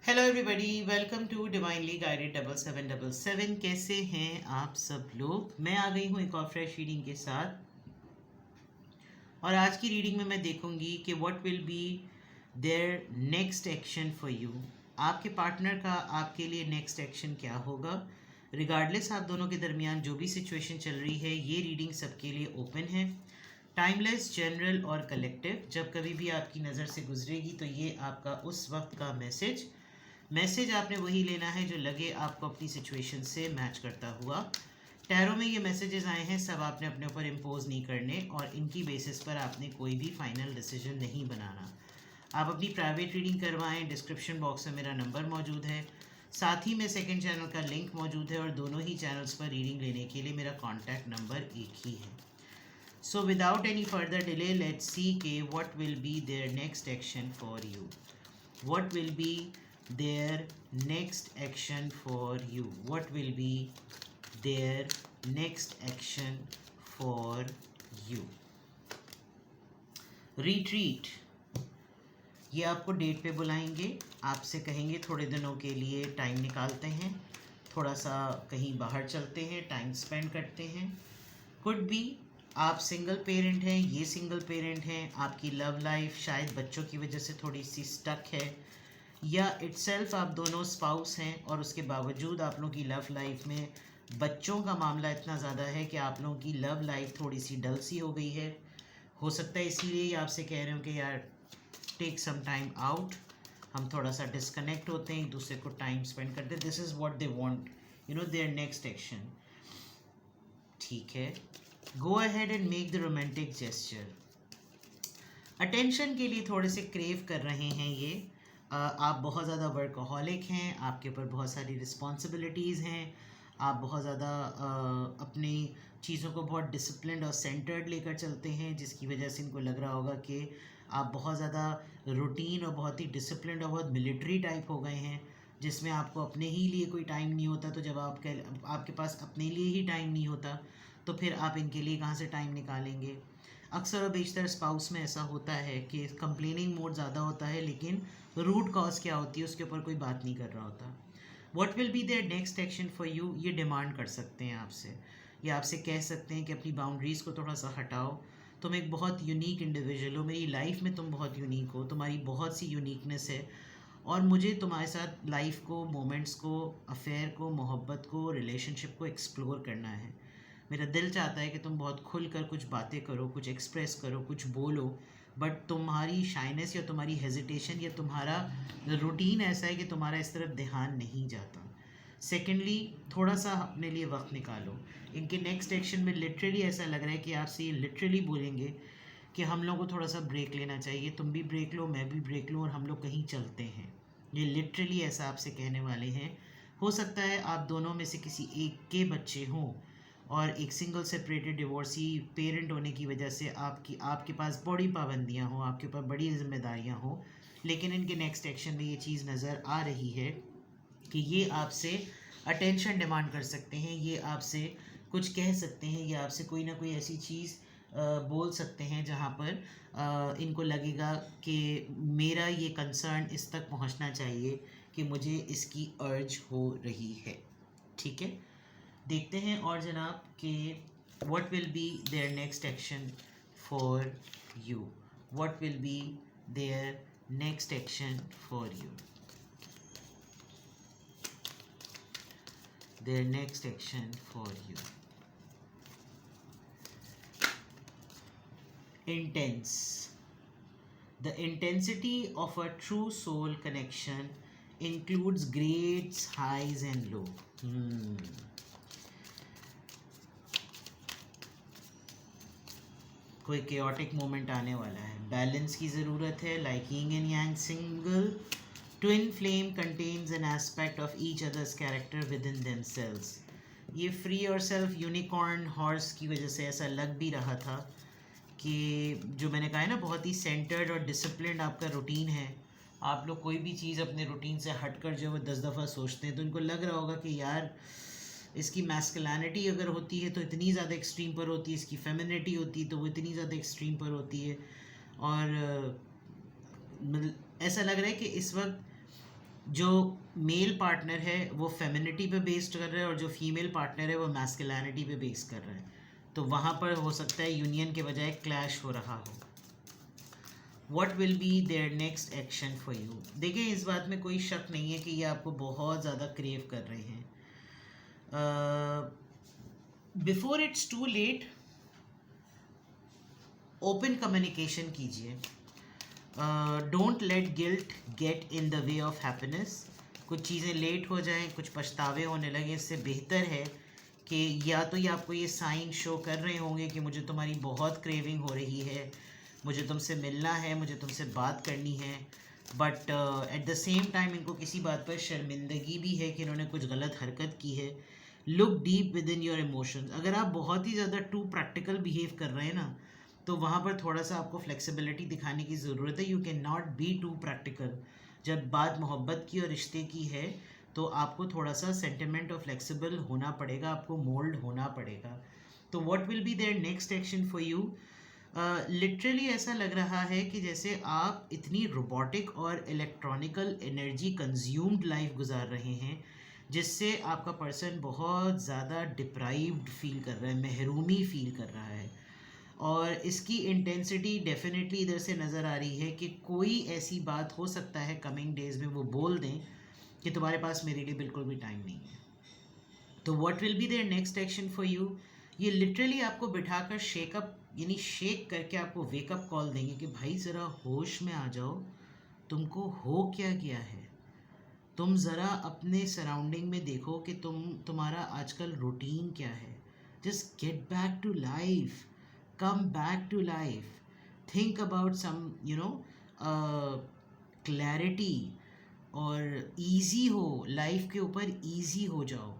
Hello everybody, welcome to divinely guided 7777। कैसे हैं आप सब लोग। मैं आ गई हूँ एक और फ्रेश रीडिंग के साथ। और आज की रीडिंग में मैं देखूंगी कि what will be there next action for you. आपके पार्टनर का आपके लिए नेक्स्ट एक्शन क्या होगा। रिगार्डलेस आप दोनों के दरमियान जो भी सिचुएशन चल रही है, ये रीडिंग सबके लिए ओपन है। टाइमलेस, जनरल और कलेक्टिव। जब कभी भी आपकी नज़र से गुजरेगी तो ये आपका उस वक्त का मैसेज आपने वही लेना है जो लगे आपको अपनी सिचुएशन से मैच करता हुआ। टैरो में ये मैसेजेस आए हैं, सब आपने अपने ऊपर इम्पोज नहीं करने और इनकी बेसिस पर आपने कोई भी फाइनल डिसीजन नहीं बनाना। आप अपनी प्राइवेट रीडिंग करवाएं। डिस्क्रिप्शन बॉक्स में मेरा नंबर मौजूद है, साथ ही में सेकंड चैनल का लिंक मौजूद है और दोनों ही चैनल्स पर रीडिंग लेने के लिए मेरा कॉन्टैक्ट नंबर एक ही है। So without any further delay let's see के what will be there next action for you. What will be their next action for you? What will be their next action for you? Retreat. ये आपको date पे बुलाएंगे, आपसे कहेंगे थोड़े दिनों के लिए टाइम निकालते हैं, थोड़ा सा कहीं बाहर चलते हैं, टाइम स्पेंड करते हैं। कुड बी आप सिंगल पेरेंट हैं, ये सिंगल पेरेंट हैं, आपकी लव लाइफ शायद बच्चों की वजह से थोड़ी सी स्टक है, या इटसेल्फ आप दोनों स्पाउस हैं और उसके बावजूद आप लोगों की लव लाइफ में बच्चों का मामला इतना ज़्यादा है कि आप लोगों की लव लाइफ थोड़ी सी डल सी हो गई है। हो सकता है इसीलिए ही आपसे कह रहे हो कि यार टेक सम टाइम आउट, हम थोड़ा सा डिस्कनेक्ट होते हैं, एक दूसरे को टाइम स्पेंड करते हैं। This is what they want, you know, their next action. ठीक है, go ahead and make the romantic gesture. Attention के लिए थोड़े से क्रेव कर रहे हैं ये। आप बहुत ज़्यादा वर्कहॉलिक हैं, आपके ऊपर बहुत सारी रिस्पॉन्सिबिलिटीज़ हैं, आप बहुत ज़्यादा अपनी चीज़ों को बहुत डिसिप्लिन्ड और सेंटर्ड लेकर चलते हैं, जिसकी वजह से इनको लग रहा होगा कि आप बहुत ज़्यादा रूटीन और बहुत ही डिसिप्लिन्ड और बहुत मिलिट्री टाइप हो गए हैं, जिसमें आपको अपने ही लिए कोई टाइम नहीं होता। तो जब आपके पास अपने लिए ही टाइम नहीं होता तो फिर आप इनके लिए कहाँ से टाइम निकालेंगे। अक्सर और बेशतर स्पाउस में ऐसा होता है कि कंप्लेनिंग मोड ज़्यादा होता है, लेकिन रूट कॉज क्या होती है उसके ऊपर कोई बात नहीं कर रहा होता। What will be there next action for you, ये डिमांड कर सकते हैं आपसे, या आपसे कह सकते हैं कि अपनी बाउंड्रीज़ को थोड़ा सा हटाओ। तुम एक बहुत यूनिक इंडिविजुअल हो, मेरी लाइफ में तुम बहुत यूनिक हो, तुम्हारी बहुत सी यूनिकनेस है और मुझे तुम्हारे साथ लाइफ को, मोमेंट्स को, अफेयर को, मोहब्बत को, रिलेशनशिप को एक्सप्लोर करना है। मेरा दिल चाहता है कि तुम बहुत खुल कर कुछ बातें करो, कुछ एक्सप्रेस करो, कुछ बोलो, बट तुम्हारी शाइनेस या तुम्हारी हेजिटेशन या तुम्हारा रूटीन ऐसा है कि तुम्हारा इस तरफ ध्यान नहीं जाता। सेकेंडली, थोड़ा सा अपने लिए वक्त निकालो। इनके नेक्स्ट एक्शन में लिटरली ऐसा लग रहा है कि आपसे ये लिटरली बोलेंगे कि हम लोग को थोड़ा सा ब्रेक लेना चाहिए, तुम भी ब्रेक लो, मैं भी ब्रेक लूँ और हम लोग कहीं चलते हैं। ये लिटरली ऐसा आपसे कहने वाले हैं। हो सकता है आप दोनों में से किसी एक के बच्चे हों और एक सिंगल सेपरेटेड डिवोर्सी पेरेंट होने की वजह से आपके पास बड़ी पाबंदियां हों, आपके ऊपर बड़ी जिम्मेदारियां हों, लेकिन इनके नेक्स्ट एक्शन में ये चीज़ नज़र आ रही है कि ये आपसे अटेंशन डिमांड कर सकते हैं, ये आपसे कुछ कह सकते हैं, ये आपसे कोई ना कोई ऐसी चीज़ बोल सकते हैं जहाँ पर इनको लगेगा कि मेरा ये कंसर्न इस तक पहुँचना चाहिए कि मुझे इसकी अर्ज हो रही है। ठीक है, देखते हैं और जनाब कि what will be there next action for you. What will be there next action for you. their next action for you. Intense. The intensity of a true soul connection includes great highs and low. कोई chaotic moment आने वाला है, balance की ज़रूरत है, like yin and yang single twin flame contains an aspect of each other's character within themselves. ये free और self unicorn horse की वजह से ऐसा लग भी रहा था कि जो मैंने कहा है ना, बहुत ही सेंटर्ड और डिसिप्लिन्ड आपका रूटीन है। आप लोग कोई भी चीज़ अपने रूटीन से हट कर जो वो 10 दफ़ा सोचते हैं तो इनको लग रहा होगा कि यार इसकी मैस्कुलिनिटी अगर होती है तो इतनी ज़्यादा एक्सट्रीम पर होती है, इसकी फेमिनिटी होती है तो वो इतनी ज़्यादा एक्सट्रीम पर होती है। और ऐसा लग रहा है कि इस वक्त जो मेल पार्टनर है वो फेमिनिटी पे बेस्ड कर रहा है और जो फीमेल पार्टनर है वो मैस्कुलिनिटी पे बेस कर रहा है, तो वहाँ पर हो सकता है यूनियन के बजाय क्लैश हो रहा हो। What will be their next action for you? देखिए, इस बात में कोई शक नहीं है कि ये आपको बहुत ज़्यादा क्रेव कर रहे हैं। Before it's too late, open communication कीजिए। Don't let guilt get in the way of happiness. कुछ चीज़ें लेट हो जाएं, कुछ पछतावे होने लगे, इससे बेहतर है कि या तो ये आपको ये साइन शो कर रहे होंगे कि मुझे तुम्हारी बहुत क्रेविंग हो रही है, मुझे तुमसे मिलना है, मुझे तुमसे बात करनी है, but at the same time इनको किसी बात पर शर्मिंदगी भी है कि इन्होंने कुछ गलत हरकत की है। Look deep with in your emotions. अगर आप बहुत ही ज़्यादा टू प्रैक्टिकल बिहेव कर रहे हैं ना, तो वहाँ पर थोड़ा सा आपको फ्लेक्सिबिलिटी दिखाने की ज़रूरत है। You can not be too practical. जब बात मोहब्बत की और रिश्ते की है तो आपको थोड़ा सा सेंटिमेंट और फ्लेक्सिबल होना पड़ेगा, आपको मोल्ड होना पड़ेगा। तो what will be there next action for you? Literally ऐसा लग रहा है कि जैसे आप इतनी रोबोटिक और इलेक्ट्रॉनिकल एनर्जी कंज्यूम्ड लाइफ गुजार रहे हैं, जिससे आपका पर्सन बहुत ज़्यादा डिप्राइव्ड फील कर रहा है, महरूमी फील कर रहा है। और इसकी इंटेंसिटी डेफिनेटली इधर से नज़र आ रही है कि कोई ऐसी बात हो सकता है कमिंग डेज में वो बोल दें कि तुम्हारे पास मेरे लिए बिल्कुल भी टाइम नहीं है। तो what will be there next action for you? ये लिटरली आपको बिठाकर शेकअप यानी शेक करके आपको वेकअप कॉल देंगे कि भाई ज़रा होश में आ जाओ, तुमको हो क्या गया है। तुम ज़रा अपने सराउंडिंग में देखो कि तुम्हारा आजकल रूटीन क्या है। Just get back to life, come back to life, think about some clarity, और ईजी हो लाइफ के ऊपर, ईजी हो जाओ।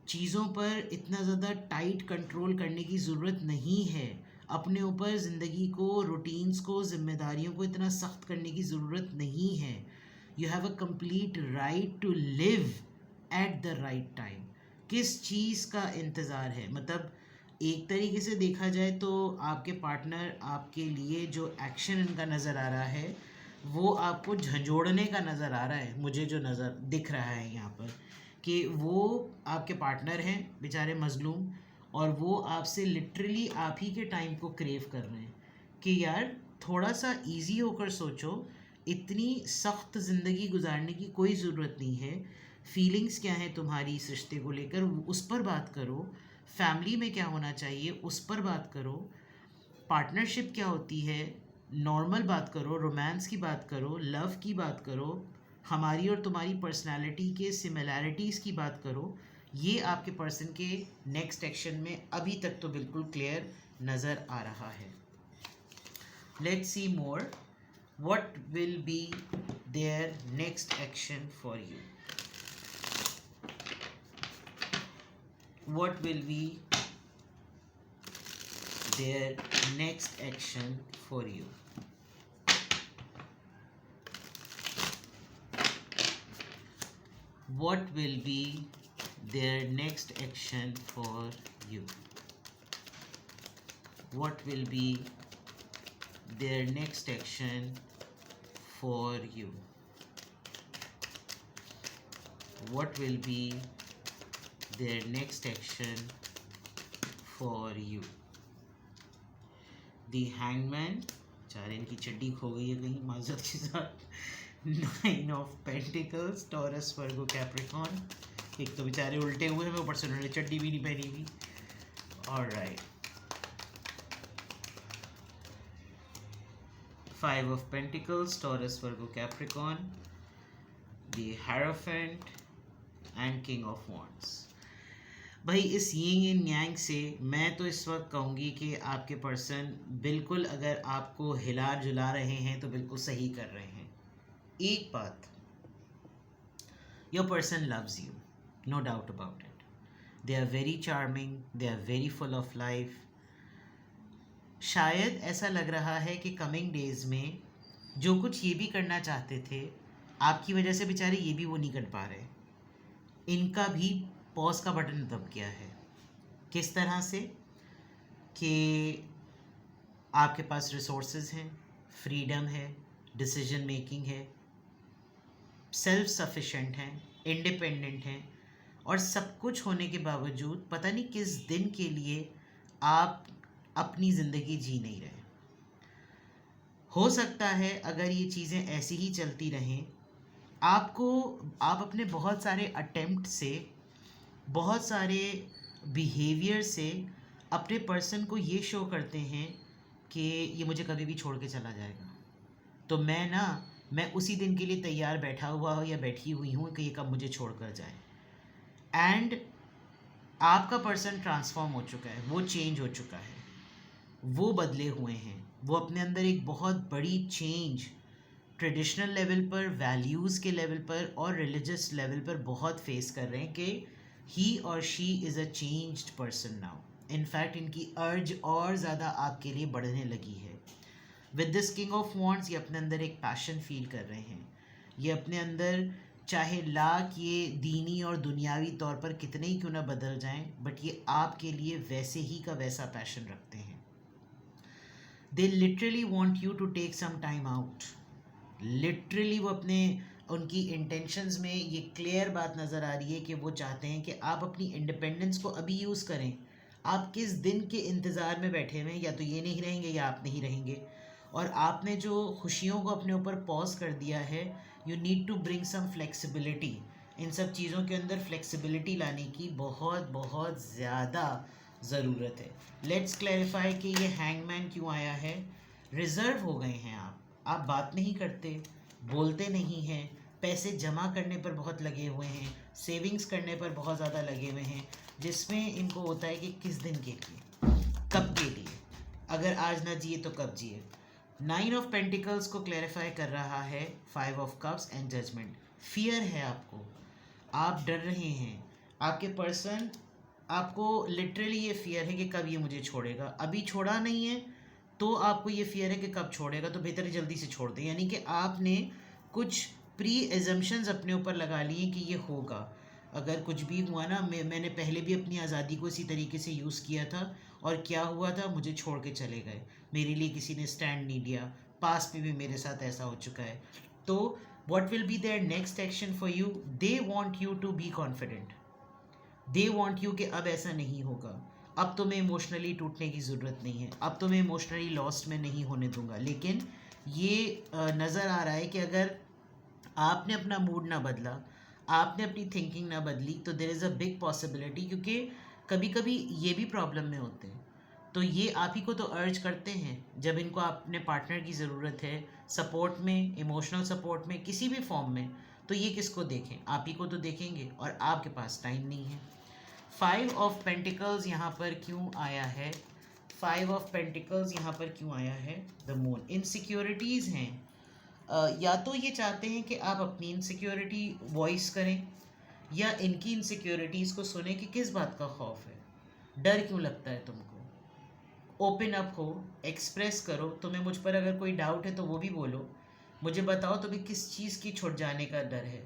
चीज़ों पर इतना ज़्यादा टाइट कंट्रोल करने की ज़रूरत नहीं है। अपने ऊपर ज़िंदगी को, रूटीन्स को, जिम्मेदारियों को इतना सख्त करने की ज़रूरत नहीं है। You have a complete right to live at the right time. किस चीज़ का इंतज़ार है? मतलब एक तरीके से देखा जाए तो आपके पार्टनर आपके लिए जो एक्शन इनका नज़र आ रहा है वो आपको झंझोड़ने का नज़र आ रहा है। मुझे जो नज़र दिख रहा है यहाँ पर कि वो आपके पार्टनर हैं बेचारे मजलूम, और वो आपसे लिटरली आप ही के टाइम को क्रेव कर रहे हैं कि यार थोड़ा सा इजी होकर सोचो, इतनी सख्त ज़िंदगी गुजारने की कोई ज़रूरत नहीं है। फीलिंग्स क्या हैं तुम्हारी इस रिश्ते को लेकर, उस पर बात करो। फैमिली में क्या होना चाहिए उस पर बात करो। पार्टनरशिप क्या होती है, नॉर्मल बात करो, रोमांस की बात करो, लव की बात करो, हमारी और तुम्हारी पर्सनालिटी के सिमिलैरिटीज़ की बात करो। ये आपके पर्सन के नेक्स्ट एक्शन में अभी तक तो बिल्कुल क्लियर नज़र आ रहा है। Let's see more, what will be there next action for you? What will be their next action for you? What will be their next action for you? What will be their next action for you? What will be their next action for you? The Hangman, बेचारे इनकी चड्डी खो गई है कहीं माजरत के साथ। 9 of pentacles, taurus, Virgo, Capricorn. एक तो बेचारे उल्टे हुए हैं, ऊपर से उन्होंने चड्डी भी नहीं पहनी हुई। Alright, 5 of pentacles, taurus, Virgo, Capricorn, the hierophant and king of wands. भाई इस यिंग एंड यांग से मैं तो इस वक्त कहूँगी कि आपके पर्सन बिल्कुल, अगर आपको हिला जुला रहे हैं तो बिल्कुल सही कर रहे हैं। एक बात, your person loves you, no doubt about it. They are very charming, they are very full of life. शायद ऐसा लग रहा है कि कमिंग डेज में जो कुछ ये भी करना चाहते थे, आपकी वजह से बेचारे ये भी वो नहीं कर पा रहे। इनका भी पॉज का बटन दब गया है। किस तरह से? कि आपके पास रिसोर्सेज हैं, फ्रीडम है, डिसीजन मेकिंग है, सेल्फ सफिशेंट हैं, इंडिपेंडेंट हैं, और सब कुछ होने के बावजूद पता नहीं किस दिन के लिए आप अपनी ज़िंदगी जी नहीं रहे। हो सकता है अगर ये चीज़ें ऐसी ही चलती रहें, आप अपने बहुत सारे अटेम्प्ट से, बहुत सारे बिहेवियर से अपने पर्सन को ये शो करते हैं कि ये मुझे कभी भी छोड़ के चला जाएगा, तो मैं उसी दिन के लिए तैयार बैठा हुआ या बैठी हुई हूँ कि ये कब मुझे छोड़ कर जाए। एंड आपका पर्सन ट्रांसफॉर्म हो चुका है, वो चेंज हो चुका है, वो बदले हुए हैं, वो अपने अंदर एक बहुत बड़ी चेंज ट्रेडिशनल लेवल पर, वैल्यूज़ के लेवल पर और रिलीजियस लेवल पर बहुत फेस कर रहे हैं कि ही और she is a changed person now. In fact इनकी अर्ज और ज़्यादा आपके लिए बढ़ने लगी है। With this king of wands ये अपने अंदर एक पैशन फील कर रहे हैं। ये अपने अंदर चाहे लाख ये दीनी और दुनियावी तौर पर कितने ही क्यों ना बदल जाएं, बट ये आपके लिए वैसे ही का वैसा पैशन रखते हैं। They literally want you to take some time out. Literally वो अपने उनकी इंटेंशंस में ये क्लियर बात नज़र आ रही है कि वो चाहते हैं कि आप अपनी इंडिपेंडेंस को अभी यूज़ करें। आप किस दिन के इंतज़ार में बैठे हुए हैं, या तो ये नहीं रहेंगे या आप नहीं रहेंगे, और आपने जो खुशियों को अपने ऊपर पॉज कर दिया है, you need to bring some flexibility. इन सब चीज़ों के अंदर फ्लेक्सिबिलिटी लाने की बहुत बहुत ज़्यादा ज़रूरत है। लेट्स क्लैरिफाई कि ये हैंगमैन क्यों आया है। रिज़र्व हो गए हैं आप बात नहीं करते, बोलते नहीं हैं, पैसे जमा करने पर बहुत लगे हुए हैं, सेविंग्स करने पर बहुत ज़्यादा लगे हुए हैं, जिसमें इनको होता है कि किस दिन के लिए, कब के लिए, अगर आज ना जिए तो कब जिए। 9 ऑफ पेंटिकल्स को क्लैरिफाई कर रहा है 5 of cups and judgement. Fear है आपको, आप डर रहे हैं, आपके पर्सन आपको लिटरली ये फियर है कि कब ये मुझे छोड़ेगा। अभी छोड़ा नहीं है तो आपको ये फियर है कि कब छोड़ेगा, तो बेहतर है जल्दी से छोड़ दें। यानी कि आपने कुछ प्री एजम्पशंस अपने ऊपर लगा लिए कि ये होगा। अगर कुछ भी हुआ ना, मैंने पहले भी अपनी आज़ादी को इसी तरीके से यूज़ किया था, और क्या हुआ था, मुझे छोड़ के चले गए, मेरे लिए किसी ने स्टैंड नहीं लिया। पास्ट में भी मेरे साथ ऐसा हो चुका है। तो what will be there next action for you? They want you to be confident, they want you कि अब ऐसा नहीं होगा, अब तो मैं इमोशनली टूटने की ज़रूरत नहीं है, अब तो मैं इमोशनली लॉस्ट में नहीं होने दूंगा। लेकिन ये नज़र आ रहा है कि अगर आपने अपना मूड ना बदला, आपने अपनी थिंकिंग ना बदली, तो there is a big possibility, क्योंकि कभी कभी ये भी प्रॉब्लम में होते हैं, तो ये आप ही को तो अर्ज करते हैं जब इनको अपने पार्टनर की ज़रूरत है, सपोर्ट में, इमोशनल सपोर्ट में, किसी भी फॉर्म में, तो ये किसको देखें, आप ही को तो देखेंगे, और आपके पास टाइम नहीं है। 5 ऑफ पेंटिकल्स यहाँ पर क्यों आया है? 5 ऑफ पेंटिकल्स यहाँ पर क्यों आया है? The moon. इनसिक्योरिटीज़ हैं। या तो ये चाहते हैं कि आप अपनी इनसिक्योरिटी वॉइस करें, या इनकी इनसिक्योरिटीज़ को सुने कि किस बात का खौफ है, डर क्यों लगता है तुमको। ओपन अप हो, एक्सप्रेस करो। तुम्हें मुझ पर अगर कोई डाउट है तो वो भी बोलो, मुझे बताओ तुम्हें किस चीज़ की छुट जाने का डर है,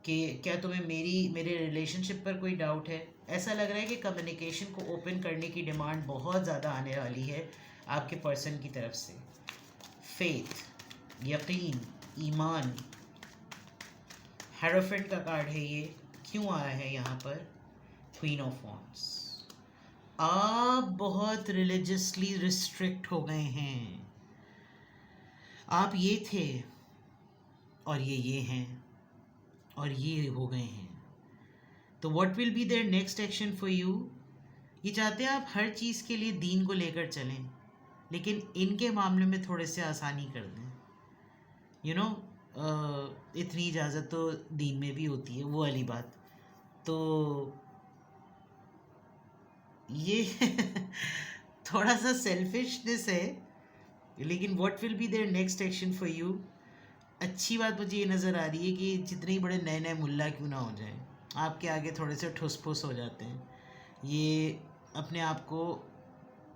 कि क्या तुम्हें मेरे रिलेशनशिप पर कोई डाउट है। ऐसा लग रहा है कि कम्युनिकेशन को ओपन करने की डिमांड बहुत ज़्यादा आने वाली है आपके पर्सन की तरफ से। फेथ, यकीन, ईमान, हेरोफेंट का कार्ड है ये। क्यों आया है यहाँ पर? Queen of wands. आप बहुत रिलीजियसली रिस्ट्रिक्ट हो गए हैं, आप ये थे और ये हैं और ये हो गए हैं। तो what will be there next action for you? ये चाहते हैं आप हर चीज़ के लिए दीन को लेकर चलें, लेकिन इनके मामले में थोड़े से आसानी कर दें। यू नो, इतनी इजाज़त तो दीन में भी होती है, वो वाली बात। तो ये थोड़ा सा सेल्फिशनेस है, लेकिन what will be there next action for you? अच्छी बात मुझे ये नज़र आ रही है कि जितने ही बड़े नए नए मुल्ला क्यों ना हो जाएं, आपके आगे थोड़े से ठुस फुस हो जाते हैं। ये अपने आप को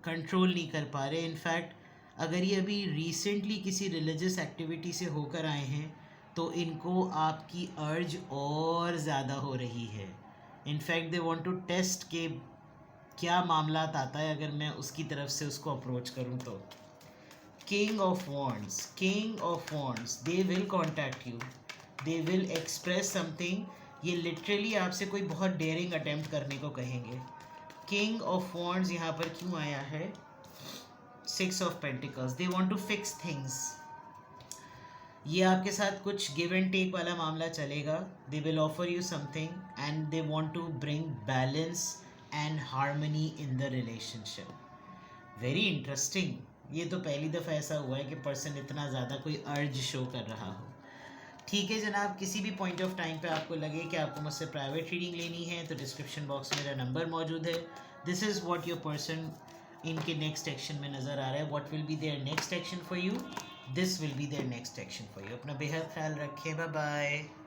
कंट्रोल नहीं कर पा रहे। इनफैक्ट अगर ये अभी रिसेंटली किसी रिलीजियस एक्टिविटी से होकर आए हैं, तो इनको आपकी अर्ज और ज़्यादा हो रही है। In fact they want to test के क्या मामला आता है अगर मैं उसकी तरफ से उसको अप्रोच करूं तो। King of wands, king of wands, they will contact you, they will express something, ये लिटरली आपसे कोई बहुत डेयरिंग अटेम्प्ट करने को कहेंगे। किंग ऑफ वॉन्ड्स यहाँ पर क्यों आया है? 6 of pentacles, they want to fix things. ये आपके साथ कुछ गिव एंड टेक वाला मामला चलेगा। They will offer you something and they want to bring balance and harmony in the relationship. Very interesting. ये तो पहली दफ़ा ऐसा हुआ है कि पर्सन इतना ज़्यादा कोई अर्ज शो कर रहा हो। ठीक है जनाब, किसी भी पॉइंट ऑफ टाइम पे आपको लगे कि आपको मुझसे प्राइवेट रीडिंग लेनी है तो डिस्क्रिप्शन बॉक्स में मेरा नंबर मौजूद है। This is what your person इनके नेक्स्ट एक्शन में नज़र आ रहा है। What will be there next action for you, this will be there next action for you. अपना बेहद ख्याल रखें, बाय बाय।